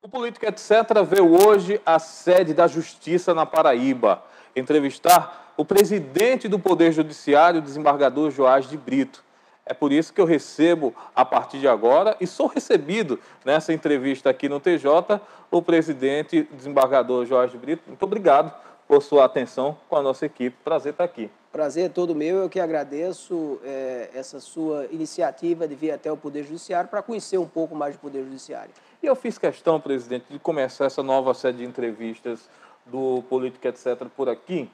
O Política Etc. veio hoje à sede da Justiça na Paraíba entrevistar o presidente do Poder Judiciário, o desembargador Joás de Brito. É por isso que eu recebo, a partir de agora, e sou recebido nessa entrevista aqui no TJ, o presidente, o desembargador Joás de Brito. Muito obrigado por sua atenção com a nossa equipe. Prazer estar aqui. Prazer é todo meu, eu que agradeço essa sua iniciativa de vir até o Poder Judiciário para conhecer um pouco mais do Poder Judiciário. E eu fiz questão, presidente, de começar essa nova série de entrevistas do Política Etc. por aqui,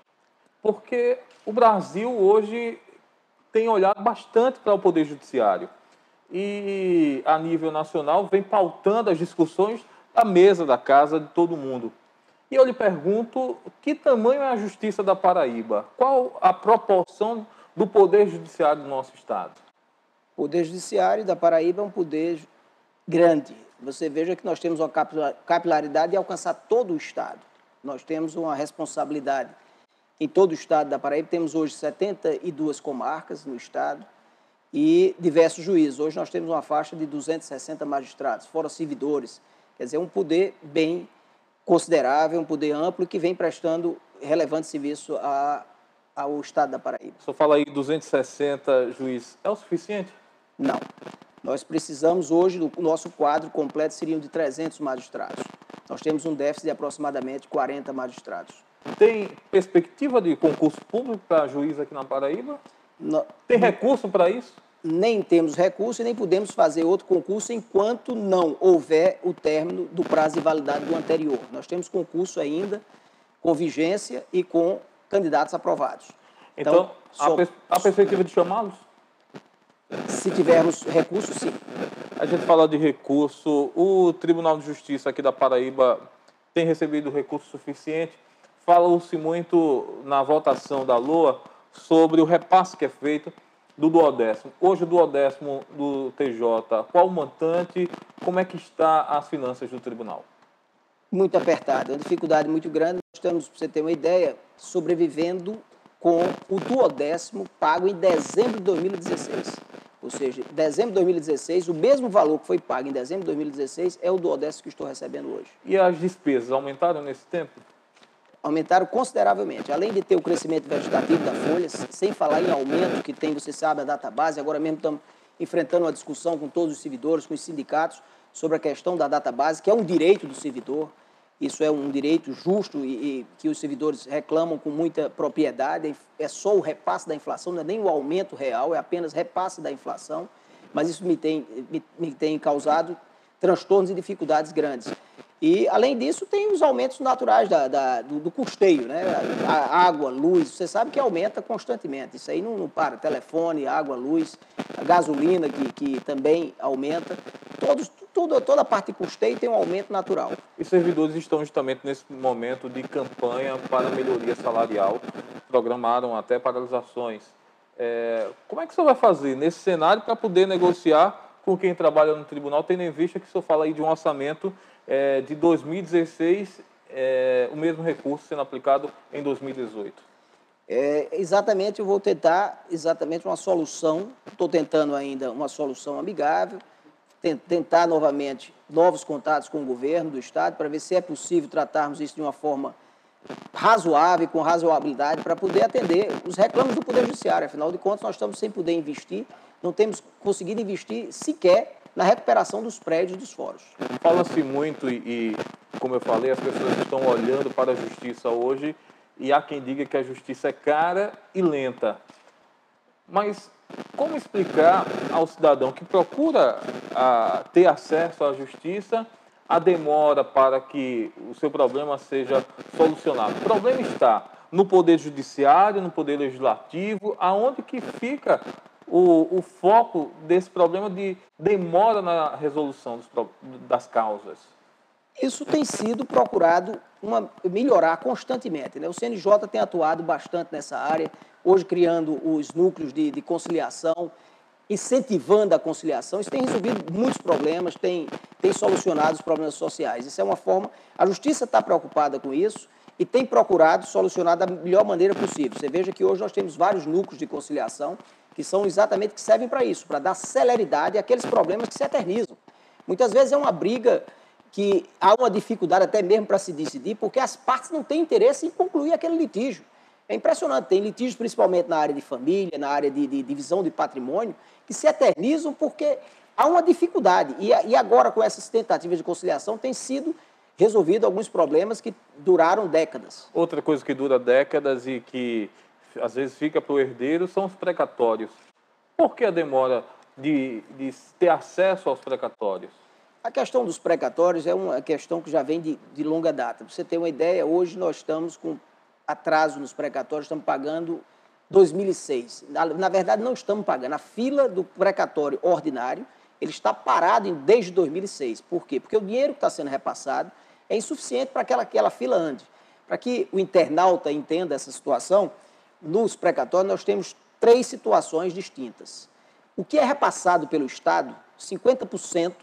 porque o Brasil hoje tem olhado bastante para o Poder Judiciário e, a nível nacional, vem pautando as discussões da mesa da casa de todo mundo. E eu lhe pergunto, que tamanho é a Justiça da Paraíba? Qual a proporção do Poder Judiciário do nosso Estado? O Poder Judiciário da Paraíba é um poder grande. Você veja que nós temos uma capilaridade de alcançar todo o Estado. Nós temos uma responsabilidade em todo o Estado da Paraíba. Temos hoje 72 comarcas no Estado e diversos juízes. Hoje nós temos uma faixa de 260 magistrados, fora servidores. Quer dizer, um poder bem considerável, um poder amplo que vem prestando relevante serviço ao Estado da Paraíba. O senhor fala aí 260 juízes. É o suficiente? Não. Nós precisamos hoje, o nosso quadro completo seriam de 300 magistrados. Nós temos um déficit de aproximadamente 40 magistrados. Tem perspectiva de concurso público para juiz aqui na Paraíba? Tem recurso para isso? Nem temos recurso e nem podemos fazer outro concurso enquanto não houver o término do prazo de validade do anterior. Nós temos concurso ainda com vigência e com candidatos aprovados. Então há perspectiva de chamá-los? Se tivermos recurso, sim. A gente fala de recurso, o Tribunal de Justiça aqui da Paraíba tem recebido recurso suficiente? Fala-se muito na votação da LOA sobre o repasse que é feito do duodécimo. Hoje o duodécimo do TJ, qual o montante, como é que está as finanças do tribunal? Muito apertado, é uma dificuldade muito grande. Nós estamos, para você ter uma ideia, sobrevivendo com o duodécimo pago em dezembro de 2016. Ou seja, em dezembro de 2016, o mesmo valor que foi pago em dezembro de 2016 é o duodécimo que estou recebendo hoje. E as despesas aumentaram nesse tempo? Aumentaram consideravelmente. Além de ter o crescimento vegetativo da folha, sem falar em aumento que tem, você sabe, a database. Agora mesmo estamos enfrentando uma discussão com todos os servidores, com os sindicatos, sobre a questão da database, que é um direito do servidor. Isso é um direito justo e que os servidores reclamam com muita propriedade. É só o repasse da inflação, não é nem o aumento real, é apenas repasse da inflação. Mas isso me tem causado transtornos e dificuldades grandes. E, além disso, tem os aumentos naturais do custeio, né? A água, luz, você sabe que aumenta constantemente. Isso aí não para. Telefone, água, luz, a gasolina, que também aumenta. Toda a parte de custeio tem um aumento natural. Os servidores estão justamente nesse momento de campanha para melhoria salarial, programaram até paralisações. Como é que o senhor vai fazer nesse cenário para poder negociar com quem trabalha no tribunal, tendo em vista que o senhor fala aí de um orçamento de 2016, o mesmo recurso sendo aplicado em 2018? Exatamente, eu vou tentar uma solução, estou tentando ainda uma solução amigável, tentar novamente novos contatos com o governo do Estado, para ver se é possível tratarmos isso de uma forma razoável, com razoabilidade, para poder atender os reclamos do Poder Judiciário. Afinal de contas, nós estamos sem poder investir, não temos conseguido investir sequer na recuperação dos prédios dos fóruns. Fala-se muito e, como eu falei, as pessoas estão olhando para a justiça hoje e há quem diga que a justiça é cara e lenta. Mas como explicar ao cidadão que procura ter acesso à justiça a demora para que o seu problema seja solucionado? O problema está no Poder Judiciário, no Poder Legislativo, aonde que fica o foco desse problema de demora na resolução das causas? Isso tem sido procurado melhorar constantemente, né? O CNJ tem atuado bastante nessa área, hoje criando os núcleos de conciliação, incentivando a conciliação. Isso tem resolvido muitos problemas, tem solucionado os problemas sociais. Isso é uma forma... A Justiça está preocupada com isso e tem procurado solucionar da melhor maneira possível. Você veja que hoje nós temos vários núcleos de conciliação que são exatamente que servem para isso, para dar celeridade àqueles problemas que se eternizam. Muitas vezes é uma briga que há uma dificuldade até mesmo para se decidir, porque as partes não têm interesse em concluir aquele litígio. É impressionante, tem litígios principalmente na área de família, na área de divisão de patrimônio, que se eternizam porque há uma dificuldade. E agora, com essas tentativas de conciliação, tem sido resolvido alguns problemas que duraram décadas. Outra coisa que dura décadas e que às vezes fica para o herdeiro são os precatórios. Por que a demora de ter acesso aos precatórios? A questão dos precatórios é uma questão que já vem de longa data. Para você ter uma ideia, hoje nós estamos com atraso nos precatórios, estamos pagando 2006. Na verdade, não estamos pagando. A fila do precatório ordinário, ele está parado desde 2006. Por quê? Porque o dinheiro que está sendo repassado é insuficiente para que aquela fila ande. Para que o internauta entenda essa situação, nos precatórios nós temos 3 situações distintas. O que é repassado pelo Estado, 50%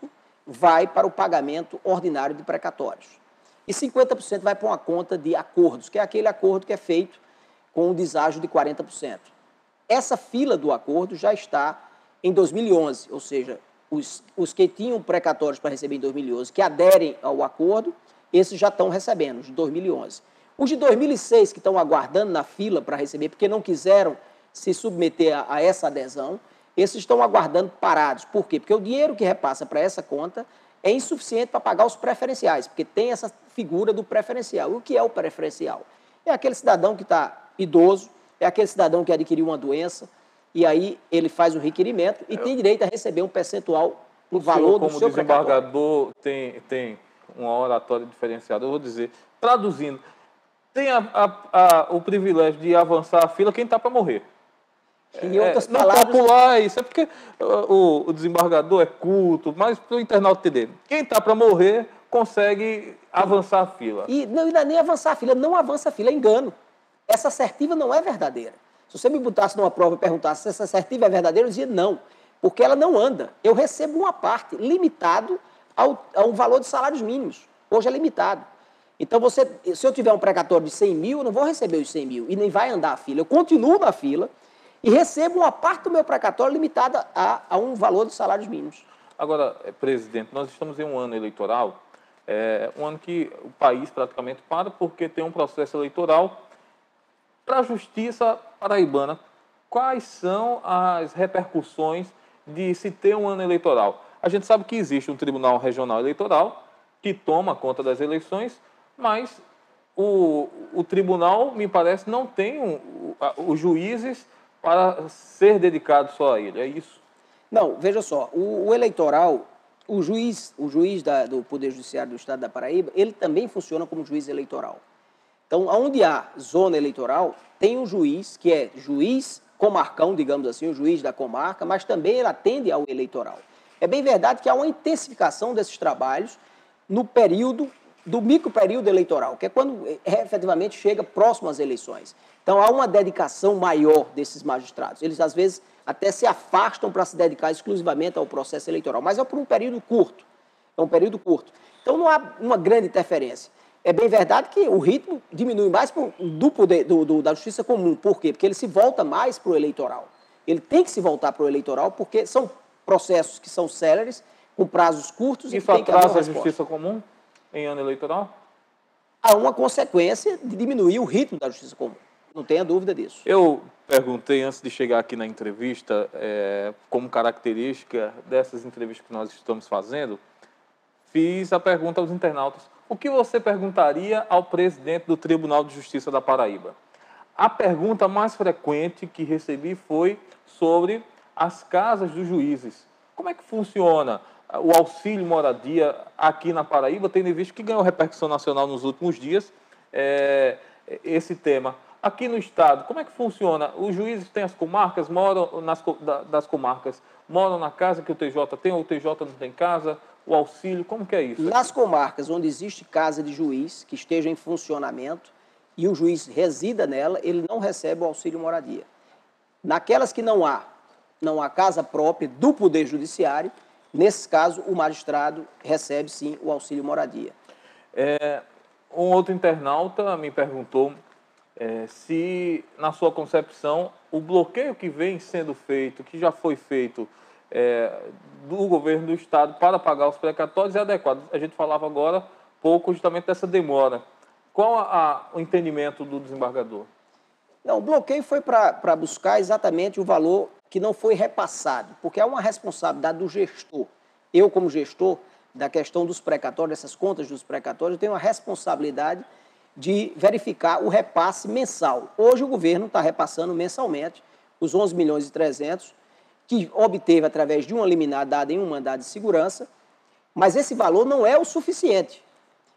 vai para o pagamento ordinário de precatórios. E 50% vai para uma conta de acordos, que é aquele acordo que é feito com um deságio de 40%. Essa fila do acordo já está em 2011, ou seja, os que tinham precatórios para receber em 2011, que aderem ao acordo, esses já estão recebendo, os de 2011. Os de 2006, que estão aguardando na fila para receber, porque não quiseram se submeter a essa adesão, esses estão aguardando parados. Por quê? Porque o dinheiro que repassa para essa conta é insuficiente para pagar os preferenciais, porque tem essa figura do preferencial. E o que é o preferencial? É aquele cidadão que está idoso, é aquele cidadão que adquiriu uma doença, e aí ele faz um requerimento e tem direito a receber um percentual do valor do seu precatório. Como desembargador tem uma oratória diferenciada, eu vou dizer, traduzindo, tem o privilégio de avançar a fila quem está para morrer. Em outras palavras, não popular isso, é porque o desembargador é culto, mas para o internauta entender, quem está para morrer consegue avançar a fila. E não é nem avançar a fila, não avança a fila, é engano. Essa assertiva não é verdadeira. Se você me botasse numa prova e perguntasse se essa assertiva é verdadeira, eu dizia não, porque ela não anda. Eu recebo uma parte limitado ao valor de salários mínimos. Hoje é limitado. Então, se eu tiver um precatório de 100 mil, eu não vou receber os 100 mil e nem vai andar a fila. Eu continuo na fila e recebo uma parte do meu precatório limitada a um valor de salários mínimos. Agora, presidente, nós estamos em um ano eleitoral, um ano que o país praticamente para porque tem um processo eleitoral. Para a Justiça paraibana, quais são as repercussões de se ter um ano eleitoral? A gente sabe que existe um Tribunal Regional Eleitoral que toma conta das eleições, mas o tribunal, me parece, não tem os juízes para ser dedicado só a ele, é isso? Não, veja só, o eleitoral, o juiz do Poder Judiciário do Estado da Paraíba, ele também funciona como juiz eleitoral. Então, onde há zona eleitoral, tem um juiz, que é juiz comarcão, digamos assim, o juiz da comarca, mas também ele atende ao eleitoral. É bem verdade que há uma intensificação desses trabalhos no período do microperíodo eleitoral, que é quando efetivamente chega próximo às eleições. Então, há uma dedicação maior desses magistrados. Eles, às vezes, até se afastam para se dedicar exclusivamente ao processo eleitoral, mas é por um período curto. É um período curto. Então, não há uma grande interferência. É bem verdade que o ritmo diminui mais da justiça comum. Por quê? Porque ele se volta mais para o eleitoral. Ele tem que se voltar para o eleitoral porque são processos que são céleres, com prazos curtos. Isso atrasa a justiça comum em ano eleitoral? Há uma consequência de diminuir o ritmo da justiça comum. Não tenha dúvida disso. Eu perguntei antes de chegar aqui na entrevista, como característica dessas entrevistas que nós estamos fazendo, fiz a pergunta aos internautas. O que você perguntaria ao presidente do Tribunal de Justiça da Paraíba? A pergunta mais frequente que recebi foi sobre as casas dos juízes. Como é que funciona o auxílio moradia aqui na Paraíba, tendo em vista que ganhou repercussão nacional nos últimos dias esse tema. Aqui no Estado, como é que funciona? Os juízes têm as comarcas, moram das comarcas, moram na casa que o TJ tem, ou o TJ não tem casa? O auxílio, como que é isso? Nas comarcas onde existe casa de juiz que esteja em funcionamento e o juiz resida nela, ele não recebe o auxílio moradia. Naquelas que não há casa própria do Poder Judiciário, nesses casos o magistrado recebe sim o auxílio moradia. Um outro internauta me perguntou se, na sua concepção, o bloqueio que vem sendo feito, que já foi feito do governo do Estado para pagar os precatórios é adequado. A gente falava agora pouco justamente dessa demora. Qual o entendimento do desembargador? Não, o bloqueio foi para buscar exatamente o valor que não foi repassado, porque é uma responsabilidade do gestor. Eu, como gestor da questão dos precatórios, dessas contas dos precatórios, tenho a responsabilidade de verificar o repasse mensal. Hoje o governo está repassando mensalmente os 11 milhões e 300 que obteve através de uma liminar dada em um mandado de segurança, mas esse valor não é o suficiente.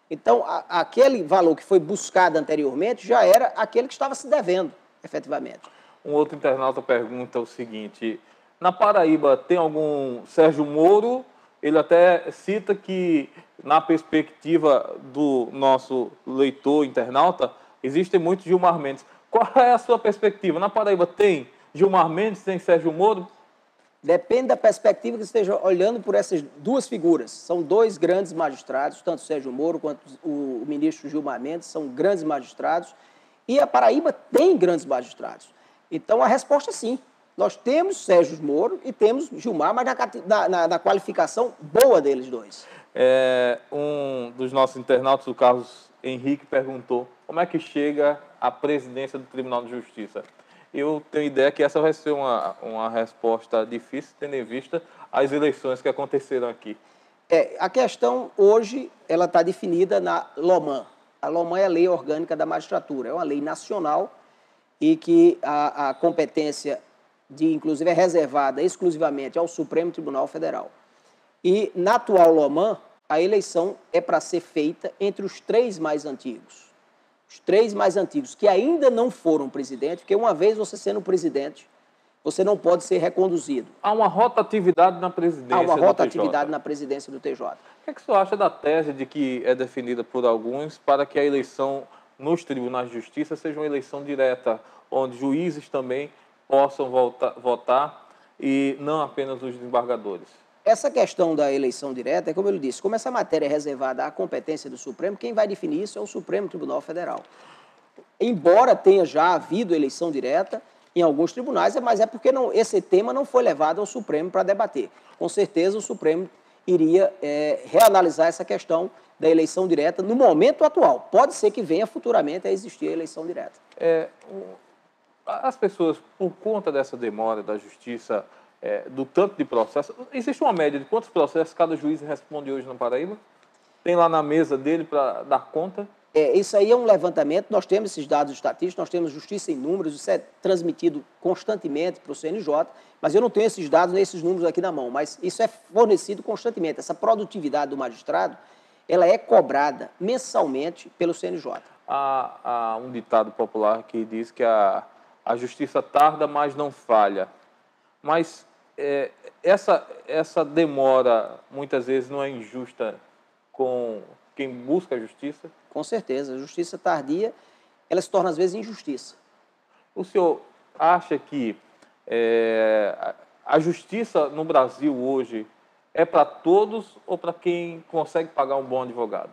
Então, aquele valor que foi buscado anteriormente já era aquele que estava se devendo, efetivamente. Um outro internauta pergunta o seguinte: na Paraíba tem algum Sérgio Moro? Ele até cita que, na perspectiva do nosso leitor internauta, existem muitos Gilmar Mendes. Qual é a sua perspectiva? Na Paraíba tem Gilmar Mendes, tem Sérgio Moro? Depende da perspectiva que você esteja olhando por essas duas figuras. São dois grandes magistrados, tanto o Sérgio Moro quanto o ministro Gilmar Mendes, são grandes magistrados. E a Paraíba tem grandes magistrados. Então, a resposta é sim. Nós temos Sérgio Moro e temos Gilmar, mas na qualificação boa deles dois. Um dos nossos internautas, o Carlos Henrique, perguntou como é que chega à presidência do Tribunal de Justiça. Eu tenho ideia que essa vai ser uma resposta difícil, tendo em vista as eleições que aconteceram aqui. A questão hoje ela está definida na LOMAN. A LOMAN é a Lei Orgânica da Magistratura, é uma lei nacional e que a competência inclusive, é reservada exclusivamente ao Supremo Tribunal Federal. E na atual LOMAN, a eleição é para ser feita entre os três mais antigos. Os três mais antigos que ainda não foram presidente, porque uma vez você sendo presidente, você não pode ser reconduzido. Há uma rotatividade na presidência do TJ. Há uma rotatividade na presidência do TJ. O que você acha da tese de que é defendida por alguns para que a eleição nos tribunais de justiça seja uma eleição direta, onde juízes também possam votar e não apenas os desembargadores? Essa questão da eleição direta, é como eu disse, como essa matéria é reservada à competência do Supremo, quem vai definir isso é o Supremo Tribunal Federal. Embora tenha já havido eleição direta em alguns tribunais, mas é porque esse tema não foi levado ao Supremo para debater. Com certeza o Supremo iria reanalisar essa questão da eleição direta no momento atual. Pode ser que venha futuramente a existir a eleição direta. As pessoas, por conta dessa demora da justiça, do tanto de processo, existe uma média de quantos processos cada juiz responde hoje na Paraíba? Tem lá na mesa dele para dar conta? Isso aí é um levantamento, nós temos esses dados estatísticos, nós temos justiça em números, isso é transmitido constantemente para o CNJ, mas eu não tenho esses dados nem esses números aqui na mão, mas isso é fornecido constantemente. Essa produtividade do magistrado, ela é cobrada mensalmente pelo CNJ. Há um ditado popular que diz que a justiça tarda, mas não falha. Mas essa demora, muitas vezes, não é injusta com quem busca a justiça? Com certeza. A justiça tardia, ela se torna, às vezes, injustiça. O senhor acha que a justiça no Brasil hoje é para todos ou para quem consegue pagar um bom advogado?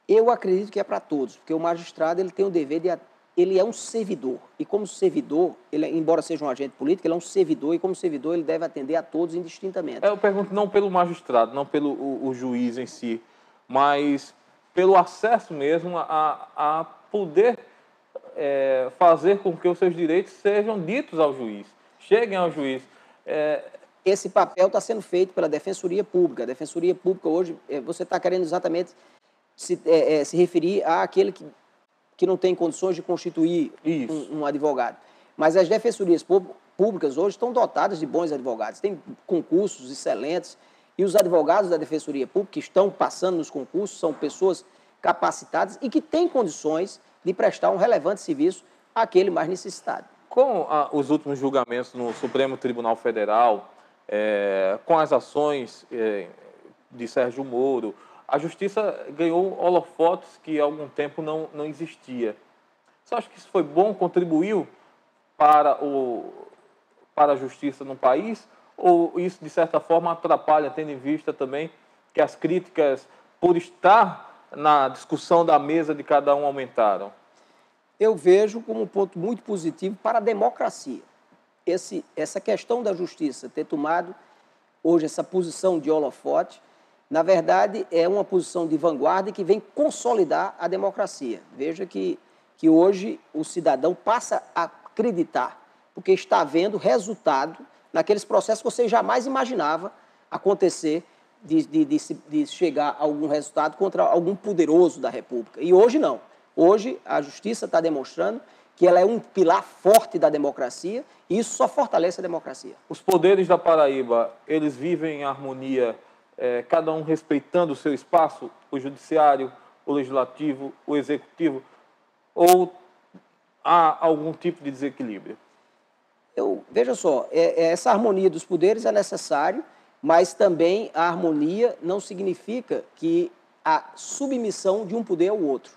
Eu acredito que é para todos, porque o magistrado ele tem o dever de... Ele é um servidor, e como servidor, embora seja um agente político, ele é um servidor, e como servidor ele deve atender a todos indistintamente. Eu pergunto não pelo magistrado, não pelo o juiz em si, mas pelo acesso mesmo a poder fazer com que os seus direitos sejam ditos ao juiz, cheguem ao juiz. Esse papel está sendo feito pela Defensoria Pública. A Defensoria Pública hoje, você está querendo exatamente se referir àquele que não tem condições de constituir um advogado. Mas as defensorias públicas hoje estão dotadas de bons advogados, tem concursos excelentes, e os advogados da Defensoria Pública que estão passando nos concursos são pessoas capacitadas e que têm condições de prestar um relevante serviço àquele mais necessitado. Com os últimos julgamentos no Supremo Tribunal Federal, com as ações de Sérgio Moro, a Justiça ganhou holofotes que há algum tempo não existia. Você acha que isso foi bom, contribuiu para a Justiça no país? Ou isso, de certa forma, atrapalha, tendo em vista também que as críticas, por estar na discussão da mesa de cada um, aumentaram? Eu vejo como um ponto muito positivo para a democracia. essa questão da justiça ter tomado hoje essa posição de holofote, na verdade, é uma posição de vanguarda que vem consolidar a democracia. Veja que hoje o cidadão passa a acreditar, porque está vendo resultado naqueles processos que você jamais imaginava acontecer de chegar a algum resultado contra algum poderoso da República. E hoje não. Hoje a justiça está demonstrando que ela é um pilar forte da democracia e isso só fortalece a democracia. Os poderes da Paraíba, eles vivem em harmonia, cada um respeitando o seu espaço, o judiciário, o legislativo, o executivo, ou há algum tipo de desequilíbrio? Veja só, essa harmonia dos poderes é necessário, mas também a harmonia não significa que a submissão de um poder ao outro.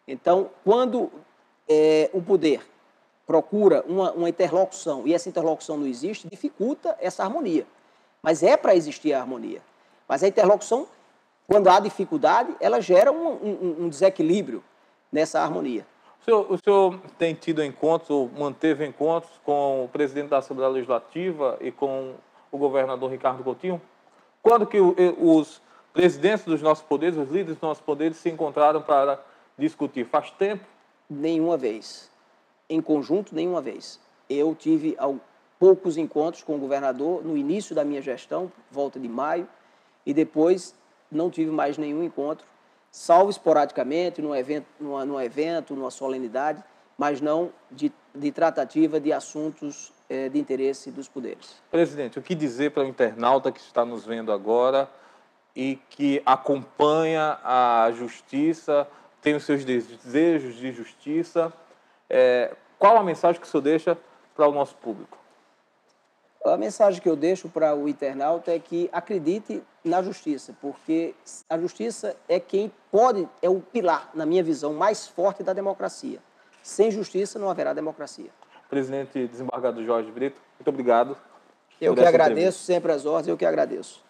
Então, quando o poder procura uma interlocução e essa interlocução não existe, dificulta essa harmonia. Mas é para existir a harmonia. Mas a interlocução, quando há dificuldade, ela gera um desequilíbrio nessa harmonia. O senhor tem tido encontros, ou manteve encontros com o presidente da Assembleia Legislativa e com o governador Ricardo Coutinho? Quando que os presidentes dos nossos poderes, os líderes dos nossos poderes se encontraram para discutir? Faz tempo? Nenhuma vez. Em conjunto, nenhuma vez. Eu tive poucos encontros com o governador no início da minha gestão, volta de maio, e depois não tive mais nenhum encontro, salvo esporadicamente, num evento, numa solenidade, mas não de tratativa de assuntos de interesse dos poderes. Presidente, o que dizer para o internauta que está nos vendo agora e que acompanha a justiça, tem os seus desejos de justiça? Qual a mensagem que o senhor deixa para o nosso público? A mensagem que eu deixo para o internauta é que acredite na justiça, porque a justiça é o pilar, na minha visão, mais forte da democracia. Sem justiça não haverá democracia. Presidente desembargador Jorge Brito, muito obrigado. Eu que agradeço, sempre às ordens, eu que agradeço.